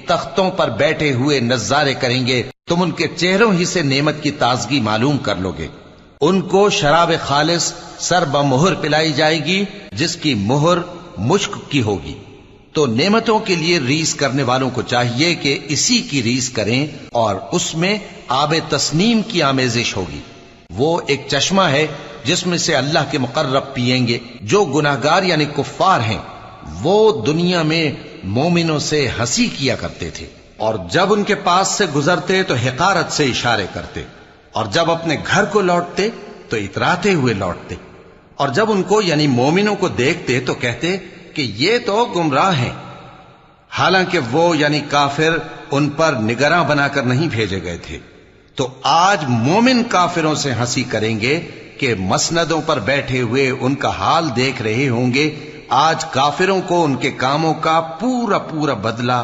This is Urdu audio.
تختوں پر بیٹھے ہوئے نظارے کریں گے، تم ان کے چہروں ہی سے نعمت کی تازگی معلوم کر لو گے۔ ان کو شراب خالص سر بمہر پلائی جائے گی، جس کی مہر مشک کی ہوگی۔ تو نعمتوں کے لیے ریس کرنے والوں کو چاہیے کہ اسی کی ریس کریں، اور اس میں آب تسنیم کی آمیزش ہوگی۔ وہ ایک چشمہ ہے جس میں سے اللہ کے مقرب پیئیں گے۔ جو گناہگار یعنی کفار ہیں وہ دنیا میں مومنوں سے ہنسی کیا کرتے تھے، اور جب ان کے پاس سے گزرتے تو حقارت سے اشارے کرتے، اور جب اپنے گھر کو لوٹتے تو اتراتے ہوئے لوٹتے، اور جب ان کو یعنی مومنوں کو دیکھتے تو کہتے کہ یہ تو گمراہ ہیں، حالانکہ وہ یعنی کافر ان پر نگراں بنا کر نہیں بھیجے گئے تھے۔ تو آج مومن کافروں سے ہنسی کریں گے کہ مسندوں پر بیٹھے ہوئے ان کا حال دیکھ رہے ہوں گے۔ آج کافروں کو ان کے کاموں کا پورا پورا بدلہ